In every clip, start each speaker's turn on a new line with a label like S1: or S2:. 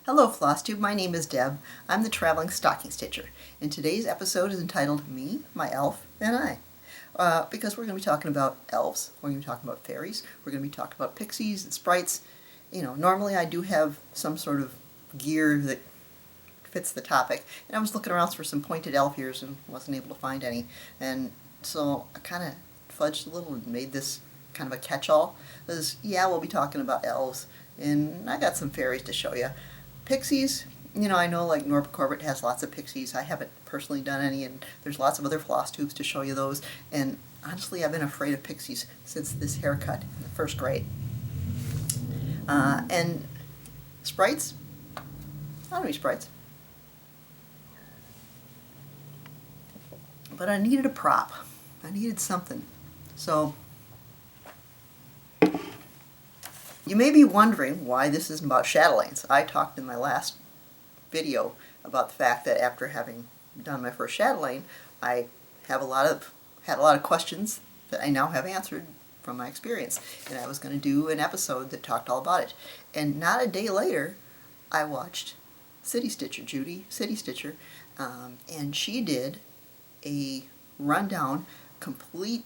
S1: Hello Flosstube, my name is Deb. I'm the Traveling Stocking Stitcher, and today's episode is entitled Me, My Elf, and I. Because we're going to be talking about elves, we're going to be talking about fairies, we're going to be talking about pixies and sprites. You know, normally I do have some sort of gear that fits the topic, and I was looking around for some pointed elf ears and wasn't able to find any, and so I kind of fudged a little and made this kind of a catch-all. Because, yeah, we'll be talking about elves, and I got some fairies to show you. Pixies, you know, I know like Norbert Corbett has lots of pixies. I haven't personally done any, and there's lots of other floss tubes to show you those. And honestly, I've been afraid of pixies since this haircut in the first grade. And sprites, I don't know any sprites. But I needed a prop. I needed something. So, you may be wondering why this isn't about chatelaines. I talked in my last video about the fact that after having done my first chatelaine, I had a lot of questions that I now have answered from my experience, and I was going to do an episode that talked all about it. And not a day later, I watched Judy City Stitcher, and she did a rundown, complete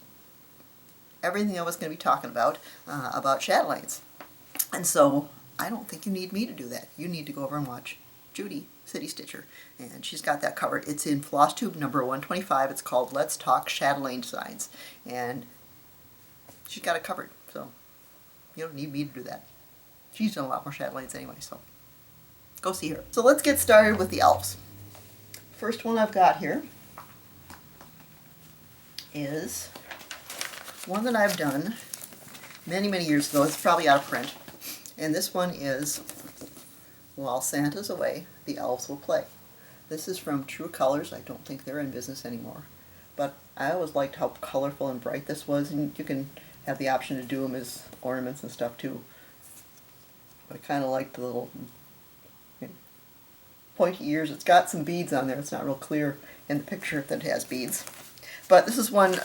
S1: everything I was going to be talking about chatelaines. And so I don't think you need me to do that. You need to go over and watch Judy City Stitcher, and she's got that covered. It's in Flosstube number 125. It's called Let's Talk Chatelaine Designs, and she's got it covered, so you don't need me to do that. She's done a lot more chatelaines anyway, so go see her. So let's get started with the elves. First one I've got here is one that I've done many years ago. It's probably out of print. And this one is While Santa's Away, the Elves Will Play. This is from True Colors. I don't think they're in business anymore. But I always liked how colorful and bright this was, and you can have the option to do them as ornaments and stuff too. I kind of like the little pointy ears. It's got some beads on there. It's not real clear in the picture that it has beads. But this is one,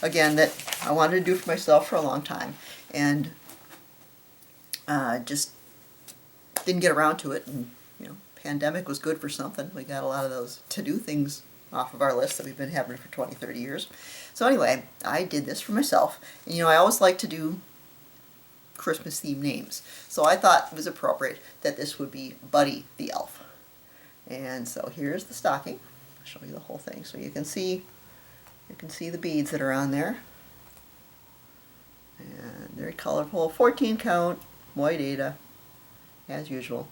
S1: again, that I wanted to do for myself for a long time, and just didn't get around to it. And you know, pandemic was good for something. We got a lot of those to-do things off of our list that we've been having for 20-30 years. So anyway, I did this for myself, and you know, I always like to do Christmas themed names, so I thought it was appropriate that this would be Buddy the Elf. And so here's the stocking. I'll show you the whole thing so you can see the beads that are on there. And very colorful, 14 count, white Ada, as usual.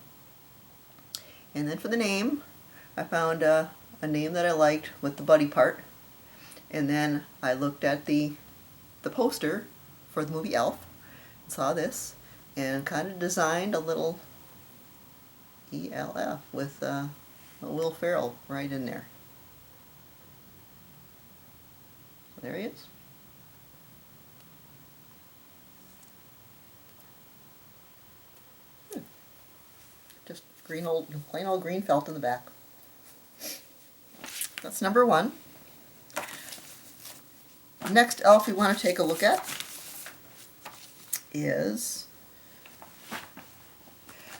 S1: And then for the name, I found a name that I liked with the Buddy part. And then I looked at the poster for the movie Elf, saw this, and kind of designed a little ELF with a Will Ferrell right in there. So there he is. Just plain old green felt in the back. That's number one. Next elf we want to take a look at is,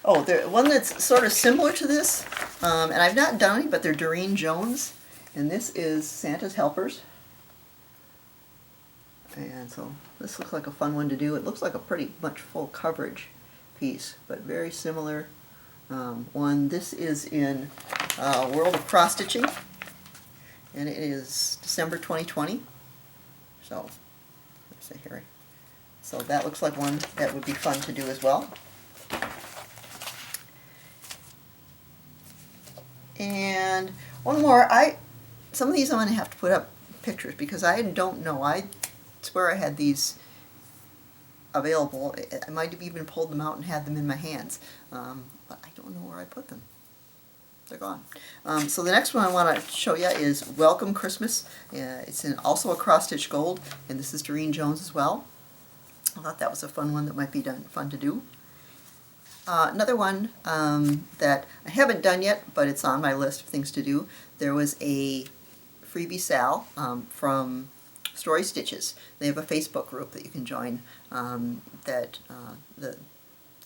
S1: the one that's sort of similar to this, and I've not done any, but they're Durene Jones, and this is Santa's Helpers. And so this looks like a fun one to do. It looks like a pretty much full coverage piece, but very similar one. This is in World of Cross-Stitching, and it is December 2020. So, let's see here. So that looks like one that would be fun to do as well. And one more. Some of these I'm going to have to put up pictures because I don't know. I swear I had these available. I might have even pulled them out and had them in my hands, but I don't know where I put them. They're gone. So the next one I want to show you is Welcome Christmas. It's also a cross-stitch gold, and this is Durene Jones as well. I thought that was a fun one that might be fun to do. Another one that I haven't done yet, but it's on my list of things to do. There was a freebie Sal from Story Stitches. They have a Facebook group that you can join. The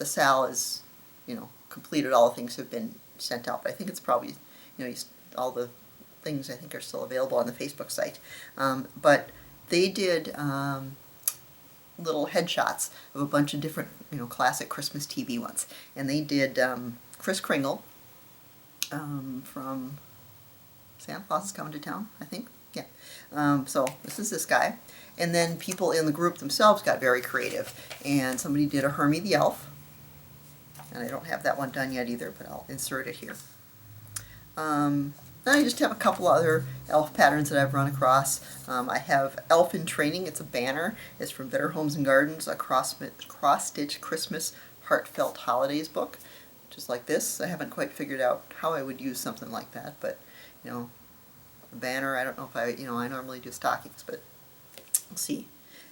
S1: Sal is, completed, all the things have been sent out. But I think it's probably, all the things I think are still available on the Facebook site. But they did little headshots of a bunch of different, classic Christmas TV ones. And they did Kris Kringle from Santa Claus is Coming to Town, I think. Yeah. So this is this guy. And then people in the group themselves got very creative. And somebody did a Hermie the Elf. And I don't have that one done yet either, but I'll insert it here. Then I just have a couple other elf patterns that I've run across. I have Elf in Training. It's a banner. It's from Better Homes and Gardens, a cross-stitch Christmas Heartfelt Holidays book, just like this. I haven't quite figured out how I would use something like that, but, a banner, I don't know if I normally do stockings, but we'll see.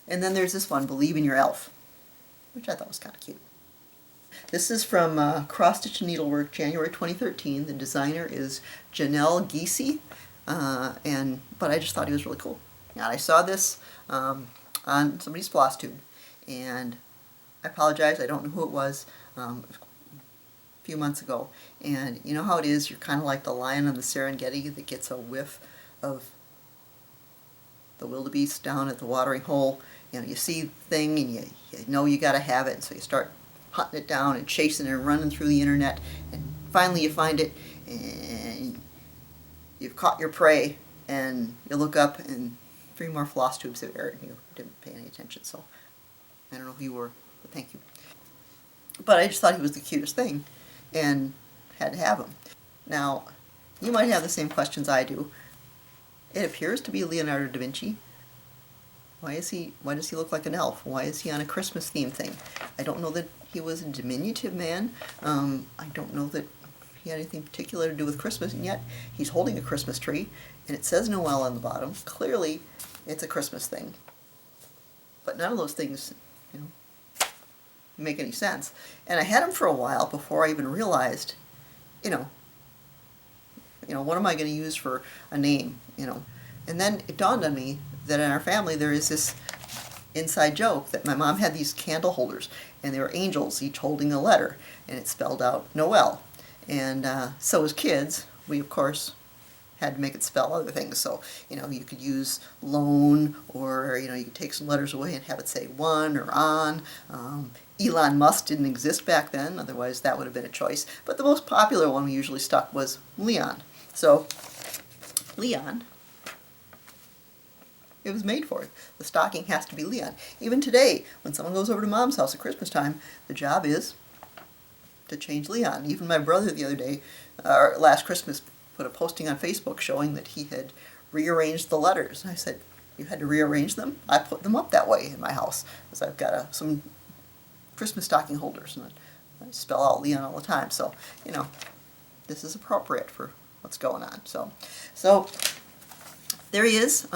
S1: And then there's this one, Believe in Your Elf, which I thought was kind of cute. This is from Cross-Stitch Needlework, January 2013. The designer is Janelle Giese, but I just thought he was really cool. And I saw this on somebody's Flosstube, and I apologize, I don't know who it was, a few months ago. And you know how it is, you're kind of like the lion on the Serengeti that gets a whiff of the wildebeest down at the watering hole. You see the thing and you know you got to have it, and so you start hunting it down and chasing it and running through the internet, and finally you find it and you've caught your prey, and you look up and 3 more floss tubes have aired and you didn't pay any attention. So I don't know who you were, but thank you. But I just thought he was the cutest thing and had to have him. Now, you might have the same questions I do. It appears to be Leonardo da Vinci. Why does he look like an elf? Why is he on a Christmas theme thing? I don't know that he was a diminutive man. I don't know that he had anything particular to do with Christmas, and yet he's holding a Christmas tree, and it says Noel on the bottom. Clearly, it's a Christmas thing. But none of those things, make any sense. And I had him for a while before I even realized, what am I going to use for a name, And then it dawned on me that in our family there is this inside joke that my mom had these candle holders, and they were angels, each holding a letter, and it spelled out Noel. And so as kids, we of course had to make it spell other things. So, you could use lone, or, you could take some letters away and have it say one or on. Elon Musk didn't exist back then, otherwise that would have been a choice. But the most popular one we usually stuck was Leon. So, Leon, it was made for it. The stocking has to be Leon. Even today, when someone goes over to Mom's house at Christmas time, the job is to change Leon. Even my brother the other day, last Christmas, put a posting on Facebook showing that he had rearranged the letters. And I said, you had to rearrange them? I put them up that way in my house, because I've got some Christmas stocking holders, and I spell out Leon all the time. So, this is appropriate for what's going on. So there he is.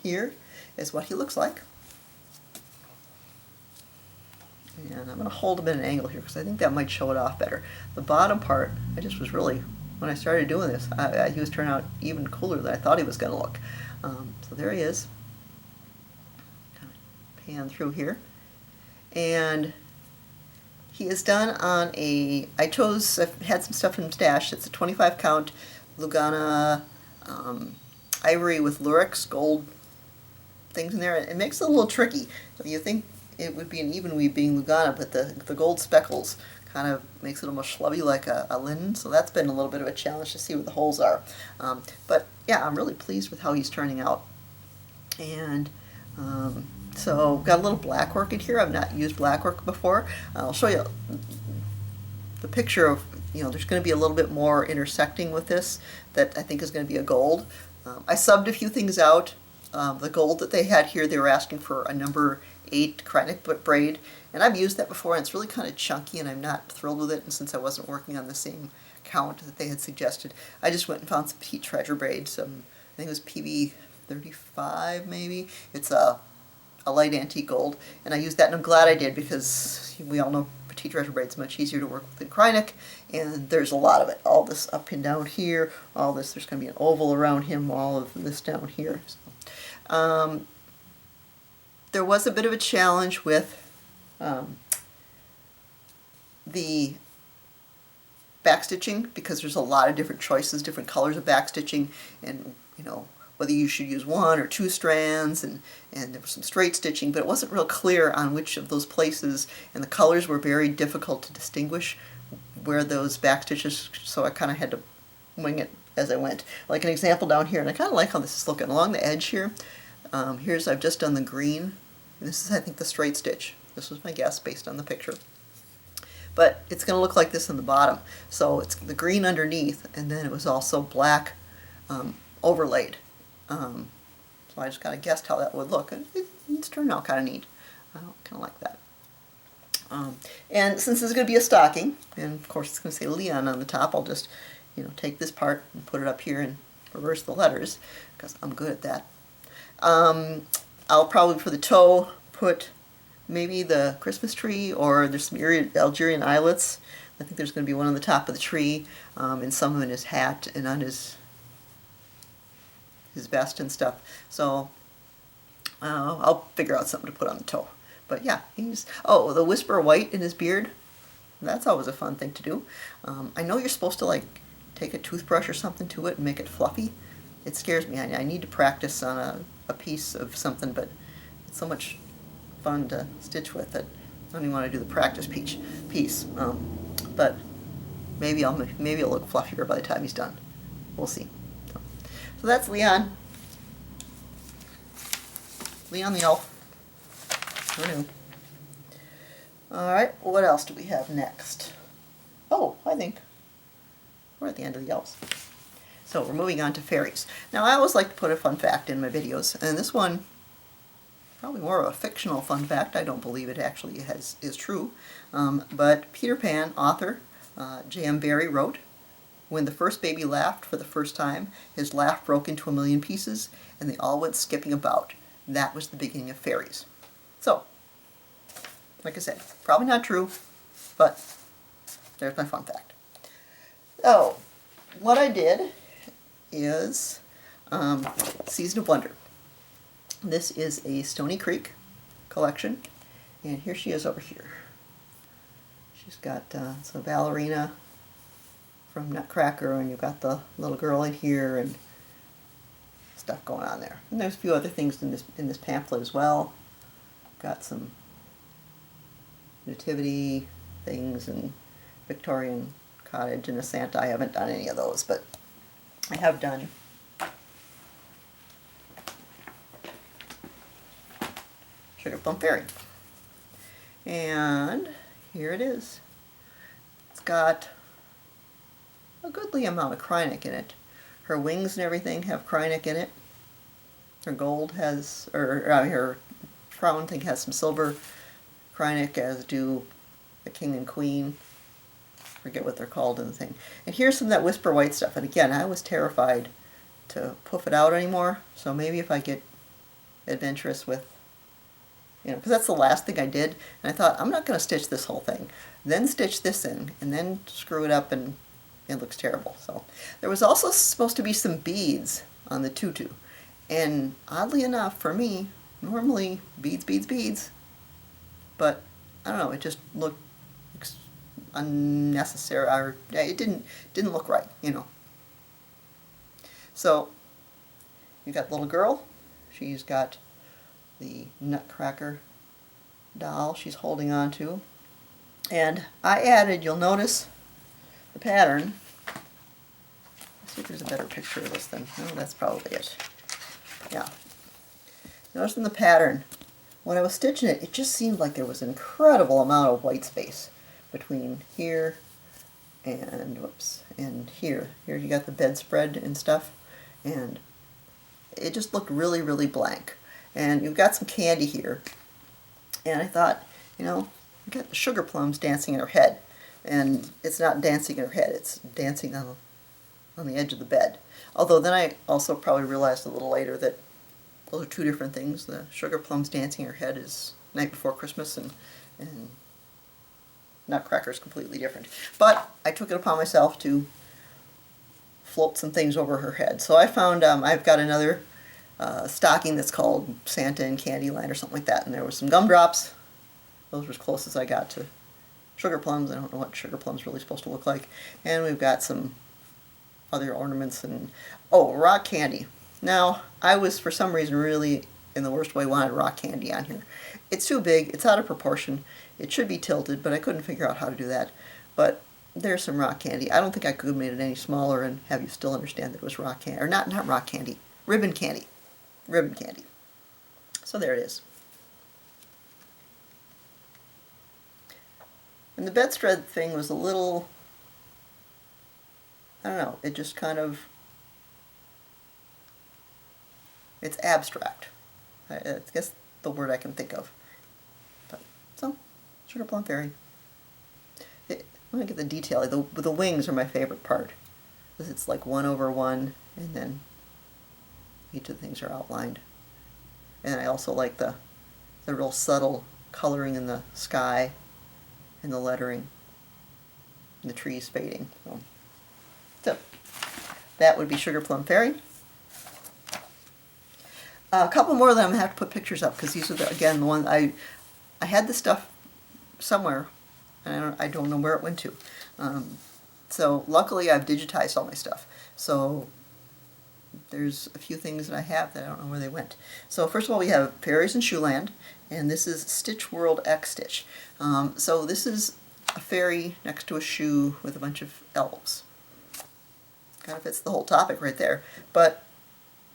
S1: Here is what he looks like. And I'm going to hold him at an angle here because I think that might show it off better. The bottom part, I just was really, when I started doing this, he was turning out even cooler than I thought he was going to look. So there he is. Pan through here. And he is done on I've had some stuff in stash. It's a 25 count Lugana ivory with lurex gold things in there. It makes it a little tricky. You think it would be an even weave being Lugana, but the gold speckles kind of makes it almost schlubby like a linen, so that's been a little bit of a challenge to see where the holes are. But yeah, I'm really pleased with how he's turning out. And so got a little black work in here. I've not used black work before. I'll show you the picture of, there's going to be a little bit more intersecting with this that I think is going to be a gold. I subbed a few things out. The gold that they had here, they were asking for a number 8 Kreinik braid, and I've used that before, and it's really kind of chunky, and I'm not thrilled with it. And since I wasn't working on the same count that they had suggested, I just went and found some petite treasure braids. I think it was PB 35 maybe. It's a light antique gold, and I used that, and I'm glad I did, because we all know petite treasure braid is much easier to work with than Kreinik, and there's a lot of it. All this up and down here, all this, there's going to be an oval around him, all of this down here. So, there was a bit of a challenge with the backstitching because there's a lot of different choices, different colors of backstitching, and you know, whether you should use 1 or 2 strands, and there was some straight stitching, but it wasn't real clear on which of those places, and the colors were very difficult to distinguish where those back stitches, so I kind of had to wing it as I went. Like an example down here, and I kind of like how this is looking along the edge here. I've just done the green, and this is, I think, the straight stitch. This was my guess based on the picture. But it's going to look like this on the bottom. So it's the green underneath, and then it was also black overlaid. So I just kind of guessed how that would look, and it's turned out kind of neat. I kind of like that. And since this is going to be a stocking, and of course it's going to say Leon on the top, I'll just, you know, take this part and put it up here and reverse the letters, because I'm good at that. I'll probably, for the toe, put maybe the Christmas tree, or there's some Algerian islets. I think there's going to be one on the top of the tree, and some in his hat and on his vest and stuff. So I'll figure out something to put on the toe. But yeah, the whisper white in his beard. That's always a fun thing to do. I know you're supposed to like take a toothbrush or something to it and make it fluffy. It scares me. I need to practice on a piece of something, but it's so much fun to stitch with that I don't even want to do the practice piece. But maybe it'll look fluffier by the time he's done. We'll see. So that's Leon. Leon the elf. Who knew? Alright, what else do we have next? Oh, I think we're at the end of the elves. So we're moving on to fairies. Now I always like to put a fun fact in my videos, and this one, probably more of a fictional fun fact. I don't believe it actually is true. But Peter Pan author J.M. Barrie wrote, "When the first baby laughed for the first time, his laugh broke into 1,000,000 pieces, and they all went skipping about. That was the beginning of fairies." So, like I said, probably not true, but there's my fun fact. So, what I did is Season of Wonder. This is a Stony Creek collection, and here she is over here. She's got some ballerina from Nutcracker, and you've got the little girl in here, and stuff going on there. And there's a few other things in this pamphlet as well. Got some nativity things and Victorian cottage and a Santa. I haven't done any of those, but I have done Sugar Plum Fairy. And here it is. It's got a goodly amount of Krynic in it. Her wings and everything have Krynic in it. Her gold has, or her crown thing has some silver Krynic, as do the king and queen. Forget what they're called in the thing. And here's some of that whisper white stuff. And again, I was terrified to poof it out anymore. So maybe if I get adventurous with, you know, because that's the last thing I did. And I thought, I'm not going to stitch this whole thing. Then stitch this in, and then screw it up, and it looks terrible. So there was also supposed to be some beads on the tutu. And oddly enough, for me, normally beads. But I don't know, it just looked unnecessary, or it didn't look right, you know. So you got the little girl. She's got the Nutcracker doll she's holding on to. And I added, you'll notice the pattern. Let's see if there's a better picture of this then. No, that's probably it. Yeah. Notice in the pattern, when I was stitching it, it just seemed like there was an incredible amount of white space between here and, whoops, and here. Here you got the bedspread and stuff, and it just looked really, really blank. And you've got some candy here, and I thought, you know, you got the sugar plums dancing in her head, and it's not dancing in her head, it's dancing on the edge of the bed. Although then I also probably realized a little later that those are two different things. The sugar plums dancing in her head is Night Before Christmas, and Nutcracker is completely different. But I took it upon myself to float some things over her head. So I found, I've got another stocking that's called Santa in Candyland or something like that, and there were some gumdrops. Those were as close as I got to sugar plums. I don't know what sugar plums really supposed to look like. And we've got some other ornaments and, oh, rock candy. Now, I was, for some reason, really, in the worst way, wanted rock candy on here. It's too big, it's out of proportion, it should be tilted, but I couldn't figure out how to do that. But there's some rock candy. I don't think I could have made it any smaller and have you still understand that it was rock candy, or not rock candy, ribbon candy. Ribbon candy. So there it is. And the bedspread thing was a little, I don't know, it just kind of, it's abstract. I guess the word I can think of. But, so, Sugar Plum Fairy. Let me get the detail. The wings are my favorite part. Because it's like 1/1, and then each of the things are outlined. And I also like the real subtle coloring in the sky and the lettering and the trees fading. So that would be Sugar Plum Fairy. A couple more that I'm going to have to put pictures up because these are, again, the ones I had this stuff somewhere and I don't know where it went to. So luckily I've digitized all my stuff. So there's a few things that I have that I don't know where they went. So first of all, we have Fairies in Shoeland, and this is Stitch World X Stitch. So this is a fairy next to a shoe with a bunch of elves. Kind of fits the whole topic right there. But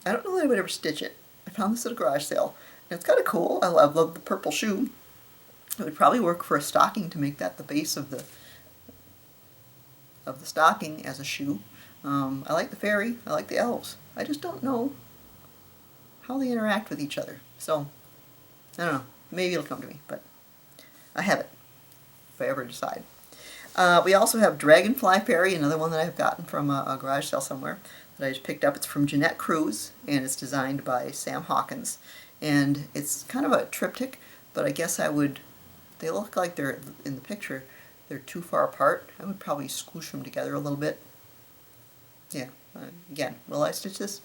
S1: I don't know that I would ever stitch it. I found this at a garage sale, and it's kind of cool. I love the purple shoe. It would probably work for a stocking to make that the base of the stocking as a shoe. I like the fairy. I like the elves. I just don't know how they interact with each other. So, I don't know. Maybe it'll come to me, but I have it, if I ever decide. We also have Dragonfly Fairy, another one that I've gotten from a garage sale somewhere that I just picked up. It's from Jeanette Cruz, and it's designed by Sam Hawkins. And it's kind of a triptych, but I guess they look like they're, in the picture, they're too far apart. I would probably squish them together a little bit. Yeah, again, will I stitch this?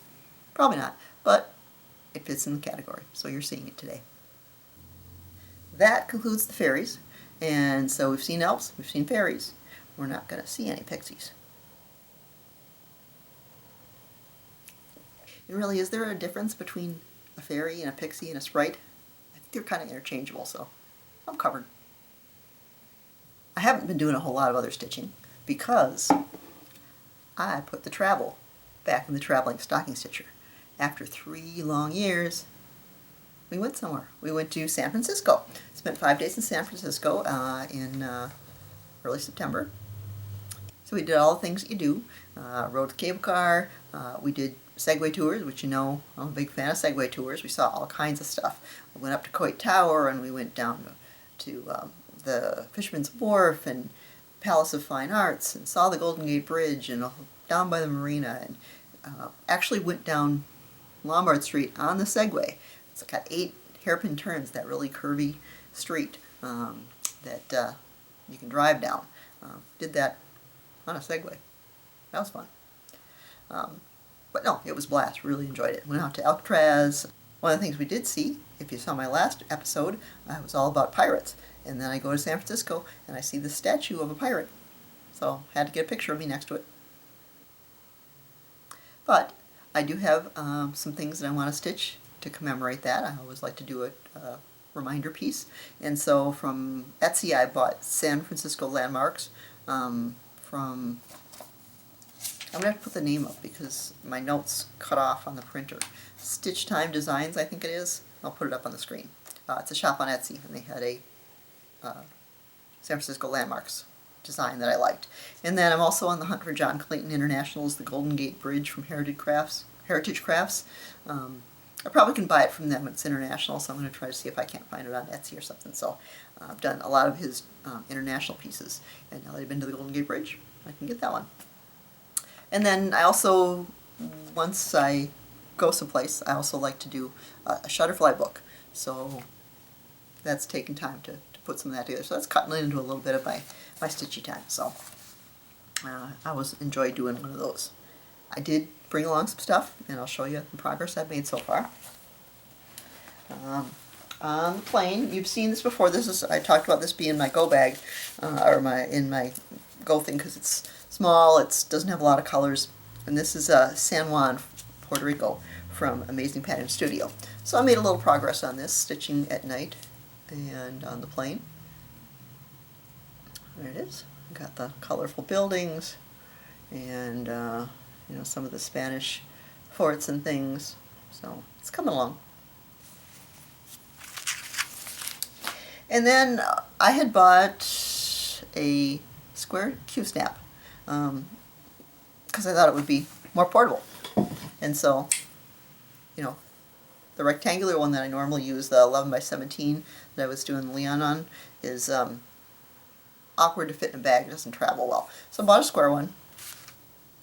S1: Probably not, but it fits in the category, so you're seeing it today. That concludes the fairies, and so we've seen elves, we've seen fairies. We're not going to see any pixies. And really, is there a difference between a fairy and a pixie and a sprite? I think they're kind of interchangeable, so I'm covered. I haven't been doing a whole lot of other stitching because I put the travel back in the Traveling Stocking Stitcher. After 3 long years, we went somewhere. We went to San Francisco. Spent 5 days in San Francisco in early September. So we did all the things that you do. Rode the cable car. We did Segway tours, which you know, I'm a big fan of Segway tours. We saw all kinds of stuff. We went up to Coit Tower and we went down to the Fisherman's Wharf and Palace of Fine Arts and saw the Golden Gate Bridge and down by the marina, and actually went down Lombard Street on the Segway. It's got 8 hairpin turns, that really curvy street that you can drive down. Did that on a Segway. That was fun. But no, it was a blast. Really enjoyed it. Went out to Alcatraz. One of the things we did see, if you saw my last episode, I was all about pirates. And then I go to San Francisco and I see the statue of a pirate. So I had to get a picture of me next to it. But I do have some things that I want to stitch to commemorate that. I always like to do a reminder piece. And so from Etsy I bought San Francisco landmarks from, I'm going to have to put the name up because my notes cut off on the printer. Stitch Time Designs, I think it is. I'll put it up on the screen. It's a shop on Etsy, and they had a San Francisco landmarks design that I liked. And then I'm also on the hunt for John Clayton International's The Golden Gate Bridge from Heritage Crafts. I probably can buy it from them. It's international, so I'm going to try to see if I can't find it on Etsy or something. So I've done a lot of his international pieces, and now that I've been to the Golden Gate Bridge, I can get that one. And then I also, once I go someplace, I also like to do a Shutterfly book. So that's taken time to put some of that together. So that's cutting into a little bit of my stitchy time. So I always enjoy doing one of those. I did bring along some stuff, and I'll show you the progress I've made so far. on the plane. You've seen this before. I talked about this being my go bag, or in my go thing, because it's small, it doesn't have a lot of colors, and this is San Juan, Puerto Rico, from Amazing Pattern Studio. So I made a little progress on this, stitching at night and on the plane. There it is. Got the colorful buildings and some of the Spanish forts and things. So it's coming along. And then I had bought a square Q-snap because I thought it would be more portable. And so, the rectangular one that I normally use, the 11 by 17 that I was doing the Leon on, is awkward to fit in a bag. It doesn't travel well. So I bought a square one.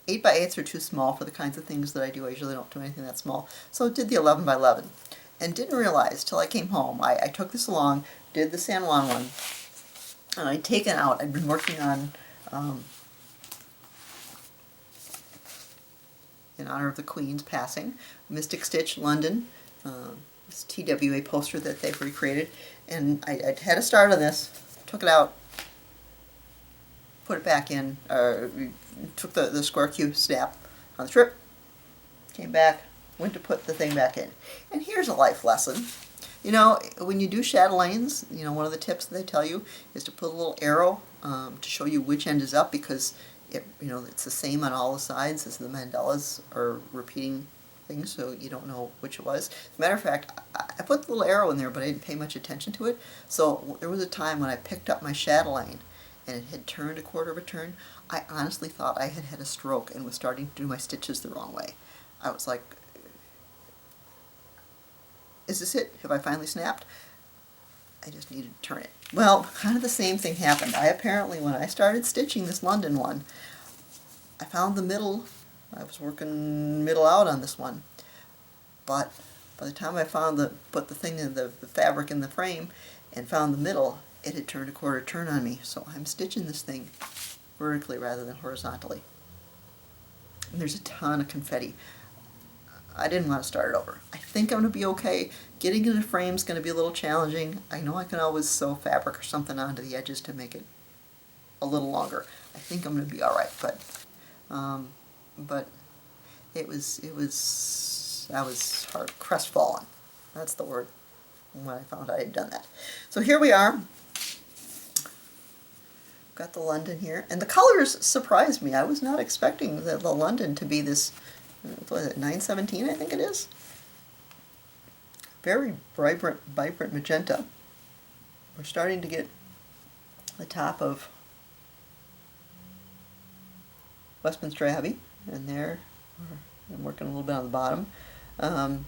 S1: 8 by 8s are too small for the kinds of things that I do. I usually don't do anything that small. So I did the 11 by 11 and didn't realize till I came home. I took this along, did the San Juan one, and I'd taken out, I'd been working on, in honor of the Queen's passing, Mystic Stitch London, this TWA poster that they've recreated, and I had a start on this, took it out, put it back in, took the square cube snap on the trip, came back, went to put the thing back in. And here's a life lesson. When you do chatelaines, one of the tips that they tell you is to put a little arrow to show you which end is up, because it's the same on all the sides, as the mandalas are repeating things, so you don't know which it was. As a matter of fact, I put the little arrow in there, but I didn't pay much attention to it. So there was a time when I picked up my chatelaine and it had turned a quarter of a turn. I honestly thought I had had a stroke and was starting to do my stitches the wrong way. I was like, is this it? Have I finally snapped? I just needed to turn it. Well, kind of the same thing happened. Apparently, when I started stitching this London one, I found the middle. I was working middle out on this one. But by the time I put the thing in the fabric in the frame and found the middle, it had turned a quarter turn on me. So I'm stitching this thing vertically rather than horizontally. And there's a ton of confetti. I didn't want to start it over. I think I'm going to be okay. Getting in the frame is going to be a little challenging. I know I can always sew fabric or something onto the edges to make it a little longer. I think I'm going to be all right. But I was crestfallen. That's the word when I found I had done that. So here we are. Got the London here, and the colors surprised me. I was not expecting the London to be this. What is it, 917, I think it is? Very vibrant magenta. We're starting to get the top of Westminster Abbey, and there I'm working a little bit on the bottom.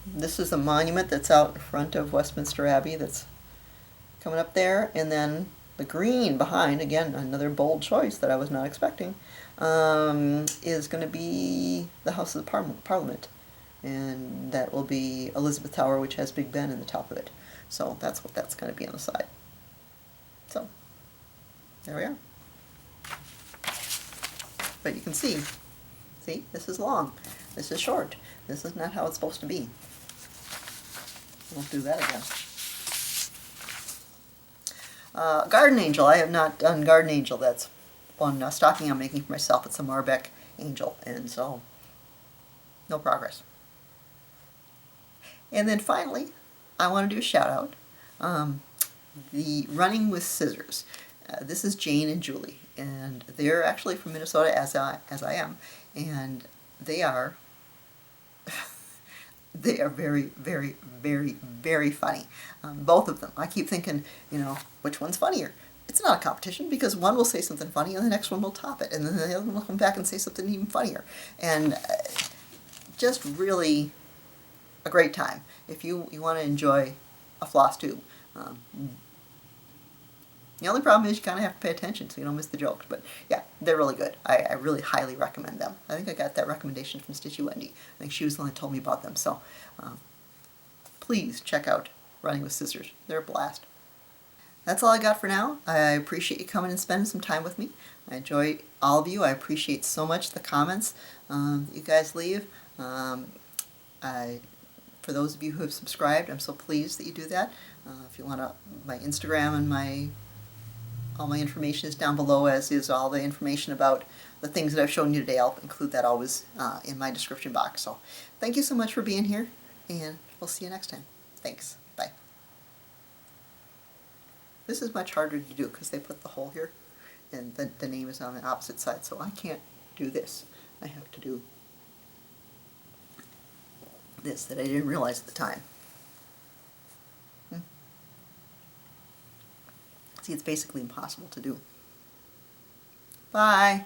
S1: This is a monument that's out in front of Westminster Abbey that's coming up there, and then the green behind, again, another bold choice that I was not expecting, is going to be the House of Parliament. And that will be Elizabeth Tower, which has Big Ben in the top of it. So that's what that's going to be on the side. So, there we are. But you can see, this is long, this is short. This is not how it's supposed to be. We'll do that again. Garden Angel. I have not done Garden Angel. That's one stocking I'm making for myself. It's a Marbeck Angel, and so no progress. And then finally, I want to do a shout out. The Running with Scissors. This is Jane and Julie, and they're actually from Minnesota, as I am, and they are they are very, very, very, very funny. Both of them. I keep thinking, which one's funnier? It's not a competition, because one will say something funny and the next one will top it, and then the other one will come back and say something even funnier. And just really a great time. If you want to enjoy a floss tube. The only problem is you kind of have to pay attention so you don't miss the jokes. But yeah, they're really good. I really highly recommend them. I think I got that recommendation from Stitchy Wendy. I think she was the one that told me about them. So please check out Running with Scissors. They're a blast. That's all I got for now. I appreciate you coming and spending some time with me. I enjoy all of you. I appreciate so much the comments you guys leave. For those of you who have subscribed, I'm so pleased that you do that. If you want to, my Instagram and all my information is down below, as is all the information about the things that I've shown you today. I'll include that always in my description box. So thank you so much for being here, and we'll see you next time. Thanks. Bye. This is much harder to do because they put the hole here, and the name is on the opposite side, so I can't do this. I have to do this that I didn't realize at the time. See, it's basically impossible to do. Bye.